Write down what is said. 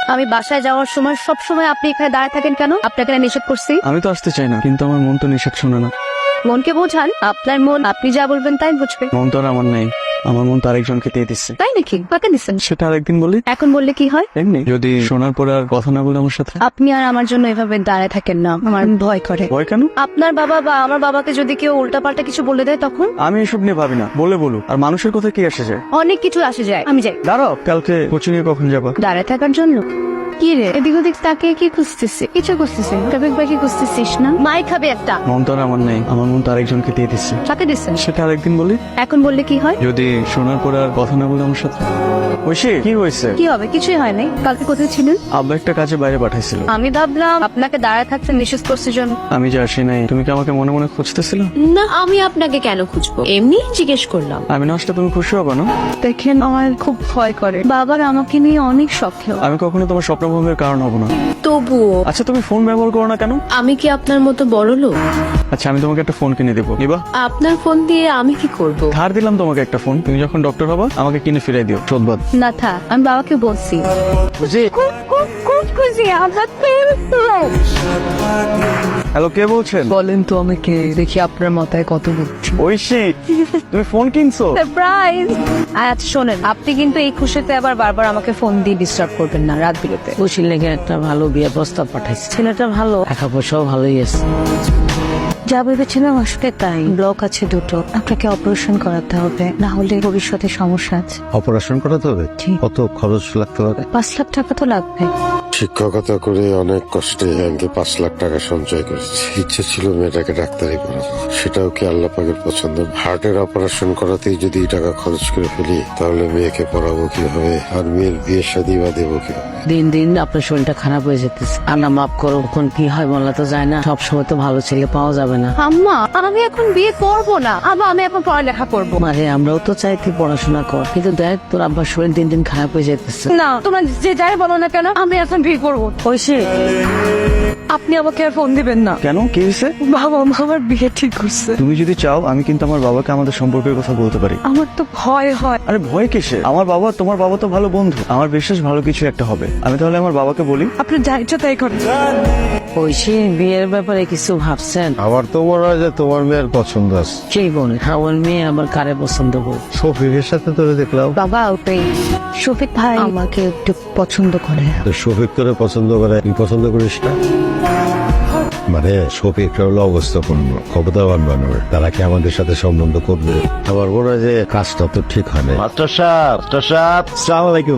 আমি বাসায় যাওয়ার সময় সব সময় আপনি এখানে দাঁড়ায় থাকেন কেন? আপনাকে না নিষেধ করছি? আমি তো আসতে চাই না, কিন্তু আমার মন তো নিষেধ শোনে না। মনকে বোঝান, আপনার মন আপনি যা বলবেন তাই বুঝবে। মন তো আর আমার নেই, আমার মন তো আরেকজনকে দিয়ে দিচ্ছে। তাই নাকি? কাকে দিচ্ছেন? সেটা আরেকদিন বলি। এখন বললে কি হয়? এমনি যদি শোনার পরে আর কথা না বলে আমার সাথে। আপনি আর আমার জন্য এভাবে দাঁড়ায় থাকেন না, আমার ভয় করে। ভয় কেন? আপনার বাবা বা আমার বাবাকে যদি কেউ উল্টাপাল্টা কিছু বলে দেয় তখন? আমি এসব নিয়ে ভাবি না, বলে বলুক। আর মানুষের কথা কি আসে যায়? অনেক কিছু আসে যায়। আমি যাই। দাঁড়াও, কালকে কোচিং এ কখন যাবা? দাঁড়ায় থাকার জন্য? কি রে এদিক ওদিক তাকে কি খুঁজতেছিস? কিছু খুঁজতেছিস? টপিক বাকি খুঁজতেছিস না? মাই খাবে একটা। মন তো আর আমার নেই, আমার মন তো আরেকজনকে দিয়ে দিচ্ছে। কাকে দিচ্ছেন? সেটা আরেকদিন বলি। এখন বললে কি হয়? যদি শোনার পরে আর কথা না বলে আমার সাথে। ঐশী, কি হয়েছে? কি হবে? কিছুই হয় নাই। কালকে কোথায় ছিলেন? আব্বা একটা কাজে বাইরে পাঠাইছিল। আমি ভাবলাম আপনাকে দাঁড়ায় থাকতে নিষেধ করছে জন্য। আমি যে আসি নাই, তুমি কি আমাকে মনে মনে খুঁজতেছিল? না, আমি আপনাকে কেন খুঁজবো, এমনি জিজ্ঞেস করলাম। আমি না আসলে তুমি খুশি হবে না? দেখেন আমার খুব ভয় করে, বাবার আমাকে নিয়ে অনেক শখেও। আমি কখনো তোমার স্বপ্নভঙ্গের কারণ হব না। তবুও আচ্ছা, তুমি ফোন ব্যবহার করো না কেন? আমি কি আপনার মতো বড় লোক? আচ্ছা, আমি তোমাকে একটা ফোন কিনে দেবো, নিবা? আপনার ফোন দিয়ে আমি কি করব? ধার দিলাম তোমাকে একটা ফোন, তুমি যখন ডক্টর হবা আমাকে কিনে ফিরাই দিও। শোধবাদ। না থাক, আমি বাবাকে বলছি। হ্যালো, কে বলছেন? বলেন তো আমাকে, দেখি আপনার মাথায় কত বুদ্ধি। ঐশী, তুমি ফোন কিনছো? সারপ্রাইজ। আচ্ছা শোনেন, আপনি কিন্তু এই খুশিতে আবার বারবার আমাকে ফোন দিয়ে ডিস্টার্ব করবেন না রাত বিরেতে। খুশির লেগে একটা ভালো বিয়ে প্রস্তাব পাঠাইছে। ছেলেটা ভালো, টাকা পয়সাও ভালোই আছে। যা ভেবেছিলাম আসলে তাই। ব্লক আছে দুটো, আপনাকে অপারেশন করাতে হবে, না হলে ভবিষ্যতে সমস্যা আছে। অপারেশন করাতে হবে? কত খরচ লাগতে পারে? 5 লাখ টাকা তো লাগবে। শিক্ষকতা করে অনেক কষ্টে ব্যাংকে 5 লাখ টাকা সঞ্চয় করেছি। ইচ্ছে ছিল মেয়েটাকে ডাক্তারি করাবো, সেটাও কি আল্লাহ পাকের পছন্দ? হার্টের অপারেশন করাতেই যদি এই টাকা খরচ করে ফেলি, তাহলে মেয়েকে পড়াবো কিভাবে, আর মেয়ের বিয়ে শাদী বা দেবো কিভাবে? দিন দিন আপনার শরীরটা খারাপ হয়ে যেতেছে। আল্লাহ মাফ করো, কখন কি হয় বলা তো যায় না। সব সময় তো ভালো ছেলে পাওয়া যাবে না। আম্মা, আমি এখন বিয়ে করব না, আমি এখন পড়ালেখা করব। মারে, আমরাও তো চাইতে পড়াশোনা কর, কিন্তু দেখ তোর আব্বার শরীর দিন দিন খারাপ হয়ে যেতেছে। না, তোমরা যে যাই বলো না কেন, আমি এখন বিয়ে করব। ঐশী, আপনি আমাকে আর ফোন দিবেন না। কেন, কি হয়েছে? বাবা মা আমার বিয়ে ঠিক করছে। তুমি যদি চাও আমি কিন্তু আমার বাবাকে আমাদের সম্পর্কের কথা বলতে পারি। আমার তো ভয় হয়। আরে ভয় কিসে? আমার বাবা তোমার বাবা তো ভালো বন্ধু, আমার বিশ্বাস ভালো কিছু একটা হবে। আমি তাহলে আমার বাবাকে বলি। আপনি যা ইচ্ছা তাই করেন। ঐশী, বিয়ের ব্যাপারে কিছু ভাবছেন? আমার তো মনে হয় যে তোমার মেয়ের পছন্দ আছে। সেই বোন, আমার মেয়ে আবার কারে পছন্দ করবে? শফিকের সাথে তোরে দেখলাম। বাবা, ওটাই শফিক ভাই আমাকে একটু পছন্দ করে। তো শফিক তোরে পছন্দ করে, তুই পছন্দ করিস না? মানে শফিক হলো অবস্থাপন্ন, ক্ষমতাবান মানুষ, তারা কি আমাদের সাথে সম্বন্ধ করবে? আমার মনে হয় যে কাজটা তো ঠিক হয় না। মাস্টার সাহেব, আসসালামু আলাইকুম।